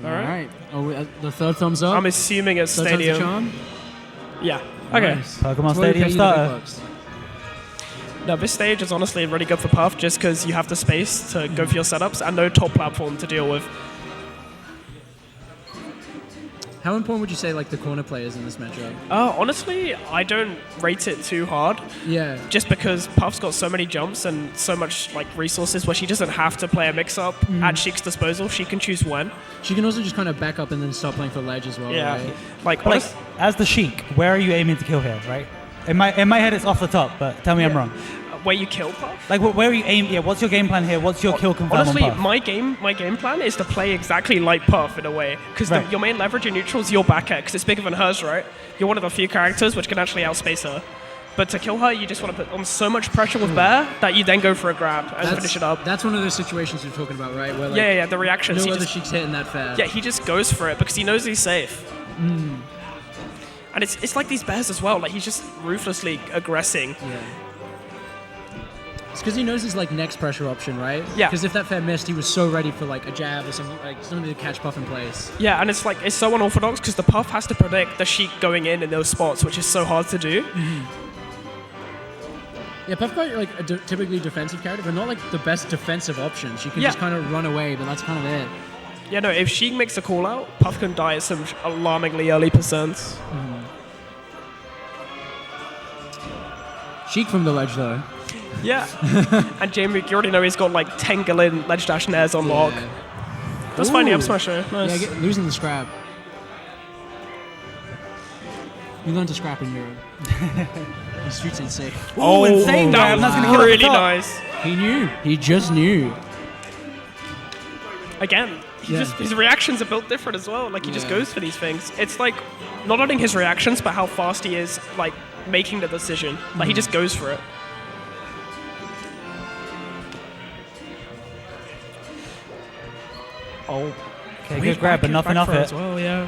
All right. Oh, the third thumbs up. I'm assuming it's third Stadium. Charm? Yeah. Okay. Nice. Pokemon Stadium starter. No, this stage is honestly really good for Puff just because you have the space to go for your setups and no top platform to deal with. How important would you say like the corner play is in this matchup? Honestly, I don't rate it too hard. Yeah. Just because Puff's got so many jumps and so much like resources where she doesn't have to play a mix-up at Sheik's disposal. She can choose when. She can also just kind of back up and then start playing for ledge as well. Yeah. Right? Like as the Sheik, where are you aiming to kill here, right? In my head, it's off the top, but tell me I'm wrong. Where you kill Puff? Like, where are you aiming? Yeah, what's your game plan here? What's your kill confirm Honestly, on Puff? my game plan is to play exactly like Puff in a way, because your main leverage in neutral is your back air, because it's bigger than hers, right? You're one of the few characters which can actually outspace her. But to kill her, you just want to put on so much pressure with Bear that you then go for a grab and finish it up. That's one of those situations you're talking about, right? Where, like, yeah, the reactions. No other Sheik's hitting that fair. Yeah, he just goes for it because he knows he's safe. And it's like these bears as well. Like he's just ruthlessly aggressing. Yeah. It's because he knows his like next pressure option, right? Yeah. Because if that fair missed, he was so ready for like a jab or something, like something to catch Puff in place. Yeah, and it's like it's so unorthodox because the Puff has to predict the Sheik going in those spots, which is so hard to do. Yeah, Puff quite like a typically defensive character, but not like the best defensive option. She can just kind of run away, but that's kind of it. Yeah, no, if Sheik makes a call out, Puff can die at some alarmingly early percents. Sheik from the ledge though. Yeah. And Jmook, you already know he's got like 10 Gallin ledge dash nairs on lock. That's fine, the up smasher. Nice. Yeah, losing the scrap. You learn to scrap in Europe. The streets insane. Oh, insane! That was really nice. He knew. He just knew. Again, his reactions are built different as well. Like he just goes for these things. It's like not only his reactions, but how fast he is like making the decision. Like he just goes for it. Oh, okay, good grab, but nothing off it. As well, yeah.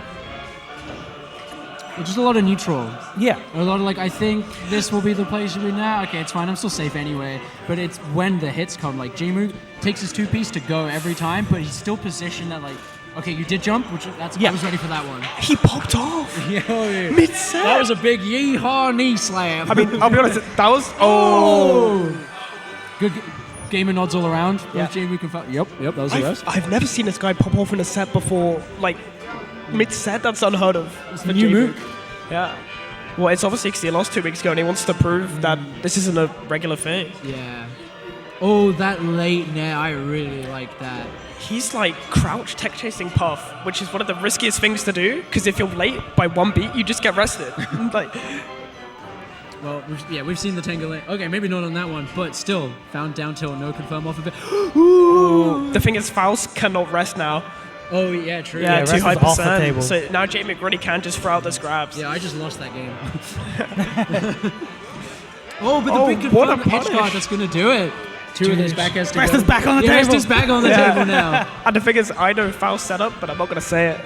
Just a lot of neutral. Yeah. A lot of like, I think this will be the place you win now. Okay, it's fine. I'm still safe anyway. But it's when the hits come. Like, Jmook takes his two-piece to go every time, but he's still positioned that like, okay, you did jump, which I was ready for that one. He popped off. Mid-set. That was a big yeehaw knee slam. I mean, I'll be honest, that was... Good gamer nods all around. Yeah. Jmook and Faust. Yep, that was the rest. I've never seen this guy pop off in a set before. Like, mid-set, that's unheard of. It's the new Jmook. Yeah. Well, it's obviously because he lost 2 weeks ago and he wants to prove that this isn't a regular thing. Yeah. Oh, that late nair, I really like that. He's like crouch tech chasing Puff, which is one of the riskiest things to do, because if you're late by 1 beat, you just get rested. Like, well, we've seen the Tangle lane. Okay, maybe not on that one, but still, found down tilt, no confirm off of it. Ooh. The thing is, Faust cannot rest now. Oh, yeah, true. Yeah, too high off the table. So now Jmook really can just throw out those grabs. Yeah, I just lost that game. Oh, but the big confirm edge guard that's going to do it. Two of those back airs to Rest is back on the table. Rest is back on the table now. And the thing is, I know Faust setup, but I'm not going to say it.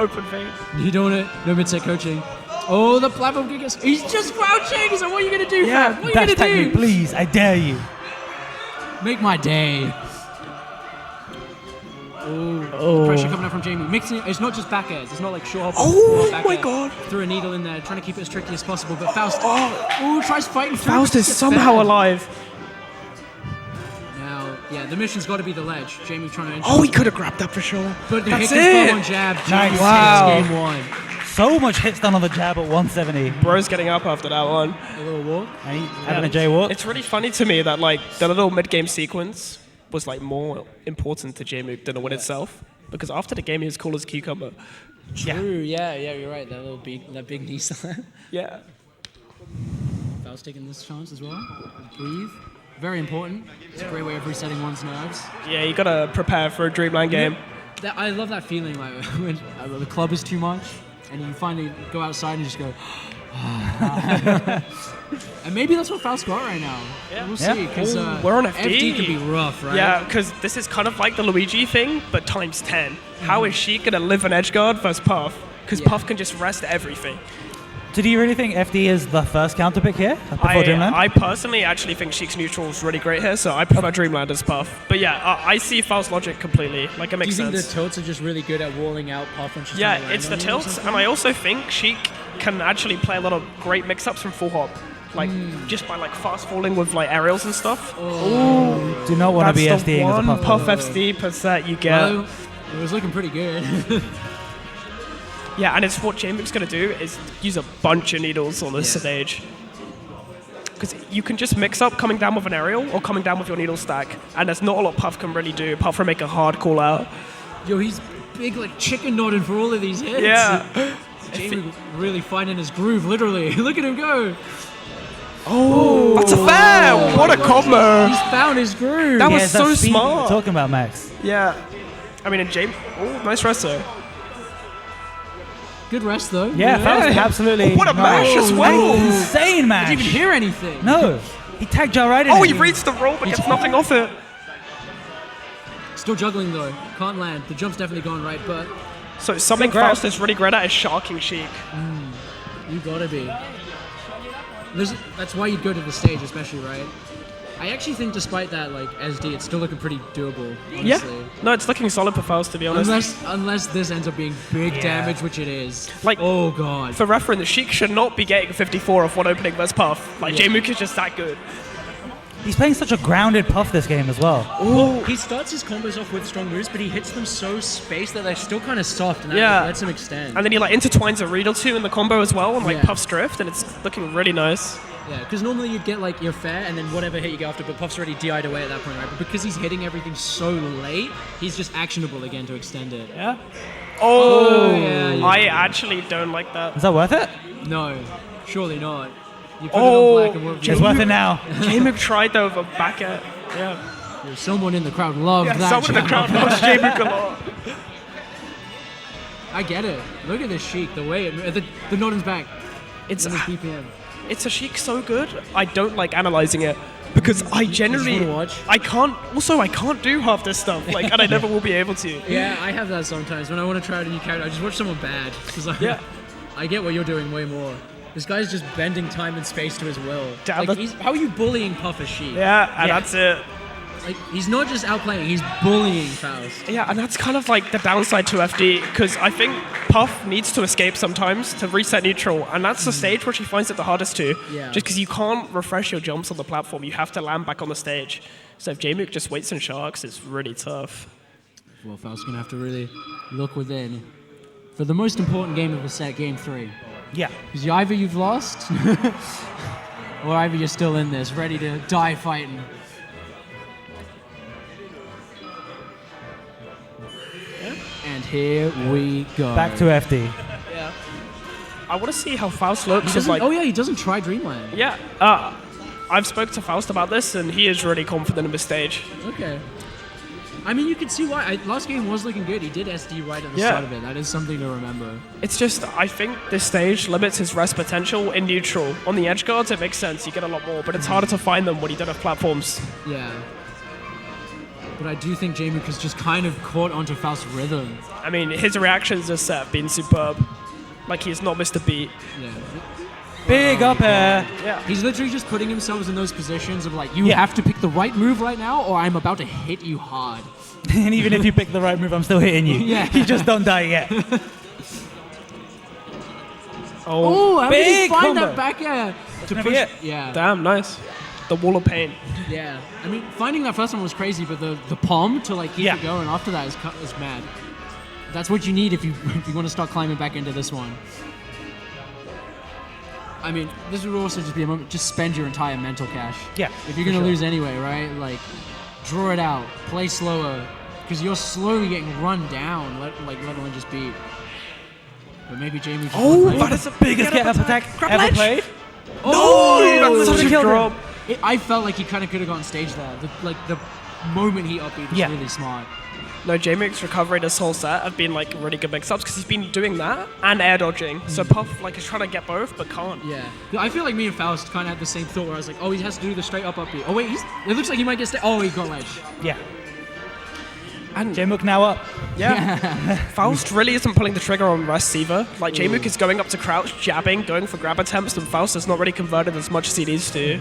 Open thing. You don't want it. No mid-set coaching. Oh, the platform kick is... He's just crouching! So what are you going to do, fam? What are you going to do? Me, please. I dare you. Make my day. Oh. Pressure coming out from Jamie. Mixing it. It's not just back airs. It's not like short hop. Oh my god. Threw a needle in there, trying to keep it as tricky as possible. But Faust... Oh, tries fighting through. Faust is somehow alive. Now, yeah, the mission's got to be the ledge. Jamie trying to... Oh, he could have grabbed that for sure. But the hit confirm on jab. Nice. Wow. Game 1. So much hits done on the jab at 170. Bro's getting up after that one. A little walk. Having a J-walk. It's really funny to me that like the little mid-game sequence was like more important to Jmook than the win itself. Because after the game, he was cool as a cucumber. True, yeah, you're right. That big knee slam. Yeah. Faust taking this chance as well. Breathe. Very important. It's a great way of resetting one's nerves. Yeah, you gotta prepare for a Dreamland game. I love that feeling, like when the club is too much, and you finally go outside and just go. And maybe that's what Faust got right now. Yeah. We'll see, because we're on FD. FD can be rough, right? Yeah, because this is kind of like the Luigi thing, but times 10. How is she gonna live an edge guard versus Puff? Because Puff can just rest everything. So do you really think FD is the first counter pick here before Dreamland? I personally actually think Sheik's neutral is really great here, so I prefer Dreamland as Puff. But yeah, I see Faust logic completely. Like, it makes sense. Do you think the tilts are just really good at walling out Puff when she's trying to land it's the on you or tilts, something? and I also think Sheik can actually play a lot of great mix-ups from full hop. Like, just by like fast falling with like aerials and stuff. Ooh, do not want to be That's the SDing as a one Puff. Puff FD per set you get. Well, it was looking pretty good. Yeah, and it's what Jmook's going to do is use a bunch of needles on this stage. Because you can just mix up coming down with an aerial or coming down with your needle stack. And there's not a lot Puff can really do apart from make a hard call out. Yo, he's big like chicken nodding for all of these hits. Yeah. Jmook really finding his groove, literally. Look at him go. Oh, that's a fair! What a combo! He's found his groove. That was it's so that speed smart. we're talking about, Max. Yeah. I mean, and James... Oh, nice rest though. Good rest though. Yeah, Faust, absolutely. Oh, what a mash as well! Insane mash. Didn't even hear anything. No, he tagged Jar right in. Oh, it. he reads the roll but gets nothing off it. Still juggling though. Can't land. The jump's definitely going right, but So something Good grab. Faust is really great at is sharking Sheik. you gotta be. That's why you'd go to the stage, especially, right? I actually think despite that, like, SD, it's still looking pretty doable, honestly. Yeah. No, it's looking solid for Faust, to be honest. Unless this ends up being big damage, which it is. Like- oh god. For reference, Sheik should not be getting 54 off one opening versus Puff. Like, Yeah. Jmook is just that good. He's playing such a grounded Puff this game as well. Oh, he starts his combos off with strong moves, but he hits them so spaced that they're still kind of soft, and that Yeah. lets him extend. And then he like intertwines a read or two in the combo as well, and like Yeah. Puff's drift, and it's looking really nice. Yeah, because normally you'd get like your fair and then whatever hit you go after, but Puff's already DI'd away at that point, right? But because he's hitting everything so late, he's just actionable again to extend it. Yeah. Oh, yeah. I actually don't like that. Is that worth it? No, surely not. You put Oh, it on black and we'll It's worth it now. Jmook tried though with a back at. Yeah. Someone in the crowd loved that. Someone in the jab. crowd loves Jmook a lot. I get it. Look at this Sheik, the way the Norton's back. It's And his BPM. it's a Sheik so good. I don't like analyzing it because I generally wanna watch? I can't do half this stuff. Like, and I never will be able to. Yeah, I have that sometimes. When I want to try out a new character, I just watch someone bad. Because Yeah. I get what you're doing way more. This guy's just bending time and space to his will. Damn, Like, that- how are you bullying Puff as Sheik? Yeah, and Yeah. that's it. Like, he's not just outplaying, he's bullying Faust. Yeah, and that's kind of like the downside to FD, because I think Puff needs to escape sometimes to reset neutral, and that's the stage where she finds it the hardest to. Yeah. Just because you can't refresh your jumps on the platform, you have to land back on the stage. So if Jmook just waits and sharks, it's really tough. Well, Faust's gonna have to really look within for the most important game of the set, Game 3. Yeah. Because either you've lost, or either you're still in this, ready to die fighting. And here we go. Back to FD. Yeah. I want to see how Faust looks. He With doesn't, like, oh yeah, he doesn't try Dreamland. yeah. I've spoke to Faust about this, and he is really confident in his stage. Okay. I mean, you can see why. Last game was looking good. He did SD right at the Yeah. start of it. That is something to remember. It's just, I think this stage limits his rest potential in neutral. On the edge guards, it makes sense. You get a lot more, but it's harder to find them when you don't have platforms. Yeah. But I do think Jmook has just kind of caught onto Faust's rhythm. I mean, his reactions this set have been superb. Like, he's not missed a beat. Yeah. Big up air. Yeah. He's literally just putting himself in those positions of like, you Yeah. have to pick the right move right now, or I'm about to hit you hard. And even if you pick the right move, I'm still hitting you. Yeah. You just don't die yet. Oh, how did he big find combo. that back air? To Never push, yet. yeah, Damn, nice. The wall of pain. yeah. I mean, finding that first one was crazy, but the palm to like keep Yeah. it going after that is mad. That's what you need if you want to start climbing back into this one. I mean, this would also just be a moment. Just spend your entire mental cash. Yeah, If you're gonna lose anyway, right? Like, draw it out, play slower, because you're slowly getting run down. Let alone just beat. But maybe Jamie. Just that is the Biggest get up attack Grab ever ledge. played. Oh, that's such such a a kill drop. I felt like he kind of could have gone stage there. The moment he upbeat was Yeah. really smart. No, Jmook's recovery this whole set have been like really good mix-ups because he's been doing that and air dodging. So Puff like is trying to get both but can't. Yeah. I feel like me and Faust kind of had the same thought where I was like, oh, he has to do the straight up upbeat. Oh wait, it looks like he might get oh, he got ledge. Yeah. And Jmook now up. yeah, Faust really isn't pulling the trigger on rest either. Like Jmook is going up to crouch, jabbing, going for grab attempts, and Faust is not really converted as much as he needs to.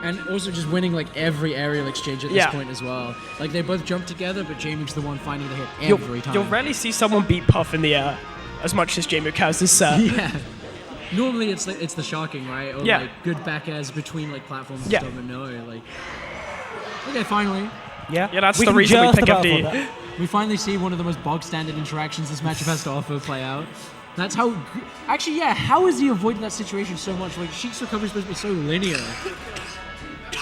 And also just winning like every aerial exchange at this point as well. Like they both jump together, but Jmook's the one finding the hit every time. You'll rarely see someone beat Puff in the air as much as Jmook has this set. Yeah. Normally it's the shocking, right? Or like good back airs between like platforms and stuff, but no, like. Okay, finally. Yeah, that's the reason we pick FD. We finally see one of the most bog standard interactions this matchup has to offer play out. That's how. Actually, yeah. How has he avoided that situation so much? Like Sheik's recovery is supposed to be so linear,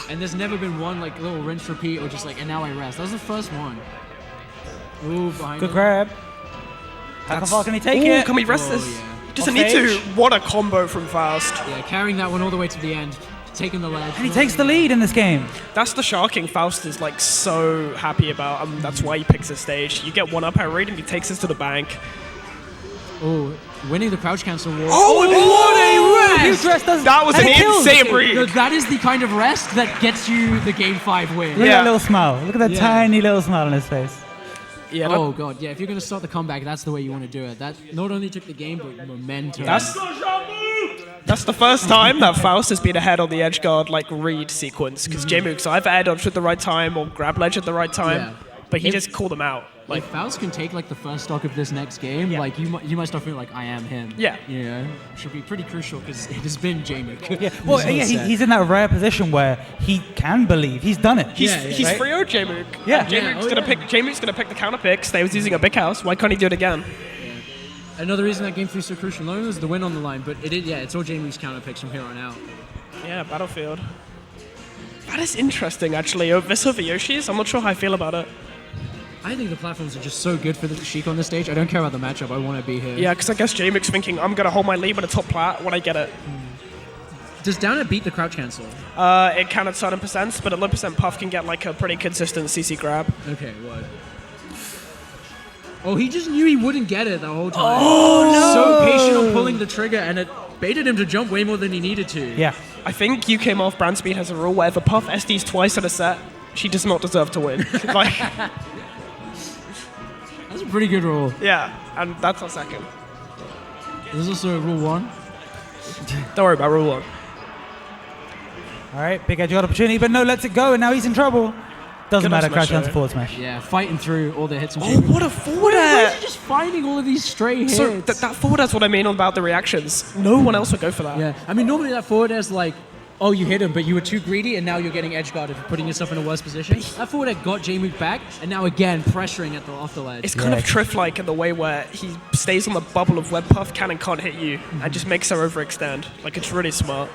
and there's never been one like little rinse repeat or just like and now I rest. That was the first one. Ooh, behind. Good grab. How far can he take it? Can we rest this? Yeah. He doesn't need to. What a combo from Faust. Yeah, carrying that one all the way to the end, taking the ledge. And he takes the lead in this game. That's the sharking Faust is like so happy about, and that's why he picks this stage. You get one up at read and he takes us to the bank. Oh, winning the crouch cancel war. Oh, what a rest! That was an insane read. No, that is the kind of rest that gets you the game 5 win. Look at that little smile. Look at that tiny little smile on his face. Yeah. Oh god, yeah. If you're gonna start the comeback, that's the way you want to do it. That not only took the game, but momentum. That's the first time that Faust has been ahead on the edge guard like read sequence because Jmook's either air dodge at the right time or grab ledge at the right time, but he just called them out. Like if Faust can take like the first stock of this next game, like you might start feeling like I am him. Yeah. You know, should be pretty crucial because it has been Jmook. Yeah. Well, he's in that rare position where he can believe he's done it. He's 3-0 Jmook. Yeah. Jmook's gonna pick the counter picks. They was using a big house. Why can't he do it again? Another reason that game 3 is so crucial, not only is the win on the line, but it's all Jmook's counter picks from here on out. Yeah, Battlefield. That is interesting, actually. This over Yoshi's, I'm not sure how I feel about it. I think the platforms are just so good for the Sheik on this stage. I don't care about the matchup. I want to be here. Yeah, because I guess Jmook's thinking, I'm going to hold my lead with a top plat when I get it. Does down air beat the crouch cancel? It can at certain percents, but at low percent Puff can get like a pretty consistent CC grab. Okay, what? Oh, he just knew he wouldn't get it the whole time. Oh, no! So patient on pulling the trigger, and it baited him to jump way more than he needed to. Yeah. I think UK Morph Brand Speed has a rule where if a Puff SDs twice in a set, she does not deserve to win. Like, that's a pretty good rule. yeah, and that's our second. There's also rule 1. Don't worry about rule 1. All right, big edge got opportunity, but no, lets it go, and now he's in trouble. Doesn't Good matter, up crouch smash, down to forward smash. Yeah, fighting through all the hits and Oh, what a forward Where air! is he just finding all of these stray hits? So that forward air's what I mean about the reactions. No one else would go for that. Yeah, I mean, normally that forward air's like, oh, you hit him, but you were too greedy, and now you're getting edge guarded for putting yourself in a worse position. That forward air got Jmook back, and now again pressuring at off the ledge. It's kind of Triff-like in the way where he stays on the bubble of web Puff can and can't hit you, and just makes her overextend. Like, it's really smart.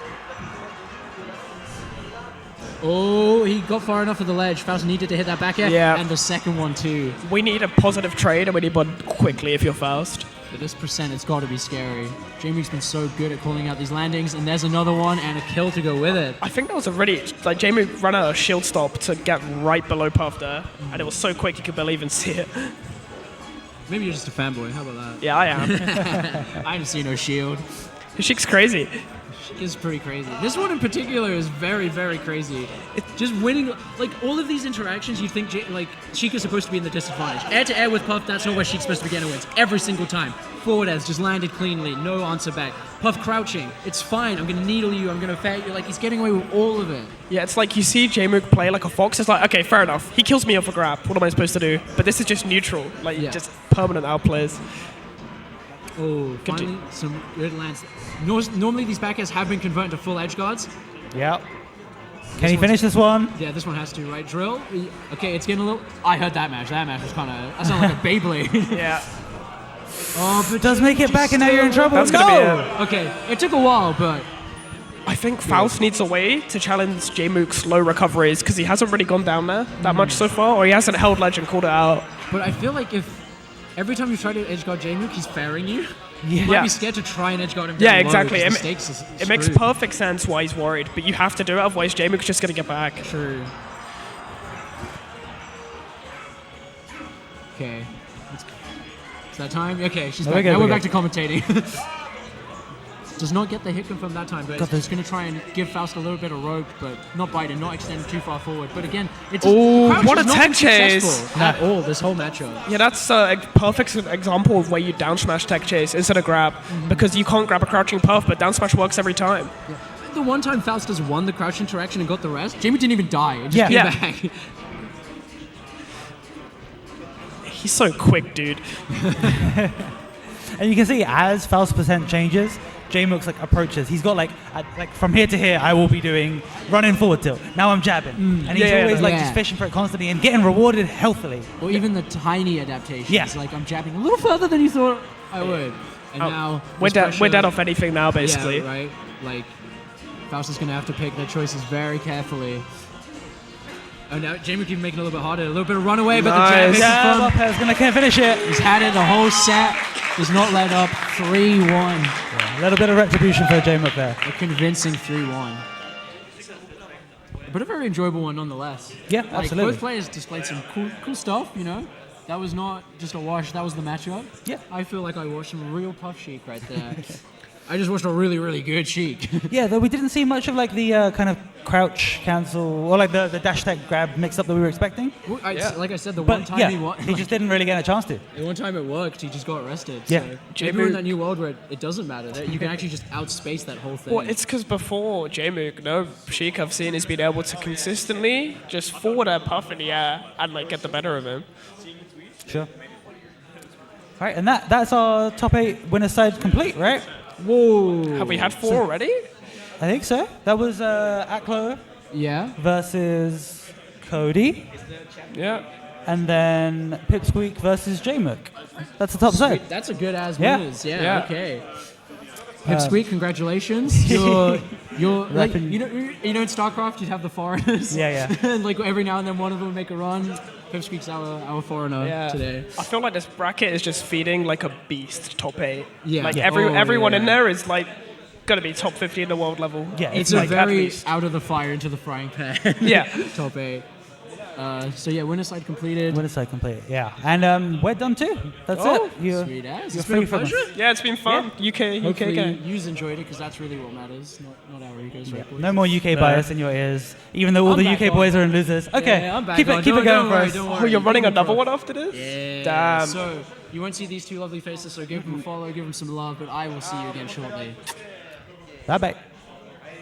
Oh, he got far enough of the ledge. Faust needed to hit that back air, and the second one too. We need a positive trade, and we need one quickly if you're Faust. But this percent, it's got to be scary. Jmook's been so good at calling out these landings, and there's another one, and a kill to go with it. I think that was a really... Like, Jmook ran a shield stop to get right below Puff there, and it was so quick you could barely even see it. Maybe you're just a fanboy. How about that? Yeah, I am. I didn't see no shield. Sheik's crazy. Sheik is pretty crazy. This one in particular is very, very crazy. It's just winning, like, all of these interactions, you think, Sheik is supposed to be in the disadvantage. Air to air with Puff, that's not where Sheik's supposed to be getting wins. Every single time. Forward airs just landed cleanly, no answer back. Puff crouching, it's fine, I'm gonna needle you, I'm gonna fat you. Like, he's getting away with all of it. Yeah, it's like you see Jmook play like a fox, it's like, okay, fair enough. He kills me off a grab, what am I supposed to do? But this is just neutral, like, just permanent outplays. Oh, finally, some good lands. Normally these back airs have been converted to full edge guards. Yep. Can he finish this one? Yeah, this one has to, right? Drill. Okay, it's getting a little... I heard that match. That match was kind of... That sounded like a Beyblade. Yeah. Oh, but does make it back, and now you're in trouble. That's gonna be it. Okay, it took a while, but... I think Faust needs a way to challenge Jmook's low recoveries, because he hasn't really gone down there that much so far, or he hasn't held ledge and called it out. But I feel like if... Every time you try to edge guard Jmook, he's fairing you. Yeah. You might be scared to try and edge guard him down Yeah, exactly. low, the stakes is it makes perfect sense why he's worried, but you have to do it, otherwise Jmook's just going to get back. True. Okay. Is that time? Okay, she's back. Now we're back to commentating. Does not get the hit confirm that time, but Got it's going to try and give Faust a little bit of rope, but not bite and not extend too far forward. But again, it's what a tech chase! At all this whole matchup. Yeah, that's a perfect example of where you down smash tech chase instead of grab, because you can't grab a crouching puff, but down smash works every time. Yeah. The one time Faust has won the crouch interaction and got the rest, Jmook didn't even die. It just came back. He's so quick, dude. And you can see as Faust's percent changes, Jmook's like approaches. He's got like from here to here, I will be doing running forward tilt. Now I'm jabbing, and he's always like just fishing for it constantly and getting rewarded healthily. Or even the tiny adaptations. Yeah. Like I'm jabbing a little further than you thought I would, and now we're dead off anything now, basically. Yeah, right. Like Faust is gonna have to pick their choices very carefully. Oh, now Jmook even making it a little bit harder. A little bit of runaway, but the jab makes it fun. Lopez gonna finish it. He's had it the whole set. Does not let up. 3-1. Yeah, a little bit of retribution for Jmook there. A convincing 3-1. But a very enjoyable one nonetheless. Yeah, like, absolutely. Both players displayed some cool stuff, you know. That was not just a wash, that was the matchup. Yeah. I feel like I watched some real puff Sheik right there. I just watched a really, really good Sheik. Yeah, though we didn't see much of like the kind of crouch cancel or like the dash tech grab mix up that we were expecting. Well, like I said, the one time he just didn't really get a chance to. The one time it worked, he just got arrested. Yeah. So maybe we're in that new world where it doesn't matter. That you can actually just outspace that whole thing. Well, it's because before Jmook, no Sheik I've seen has been able to consistently just forward a puff in the air and like get the better of him. Sure. All right, and that's our top 8 winner side complete, right? Whoa. Have we had 4 already? I think so. That was Aklo versus Cody. Yeah. And then Pipsqueak versus Jmook. That's the top side. That's a good as Yeah. winners. Yeah. Okay. Pipsqueak, congratulations. You're like, you know in StarCraft you'd have the foreigners. Yeah. And like every now and then one of them would make a run. Pipsqueak's our foreigner today. I feel like this bracket is just feeding like a beast top 8. Yeah. Like Yeah. everyone in there is like gonna be top 50 in the world level. Yeah, It's like, a very out of the fire into the frying pan. Yeah. Top 8. So yeah, winner side completed. Winner side complete, yeah. And we're done too. That's it. Sweet ass. You're It's been a free from us. pleasure. Yeah, it's been fun. UK Hopefully game. you enjoyed it because that's really what matters, not our egos, right, boys? No more UK bias in your ears, even though all I'm the back UK on. boys are in losers. Okay, Yeah, I'm back keep on. it Don't going for worry, us. don't Oh, worry. you're running Give 'em another a- one after this? Yeah. Damn. So you won't see these two lovely faces, so give them a follow, give them some love, but I will see you again shortly. Bye bye.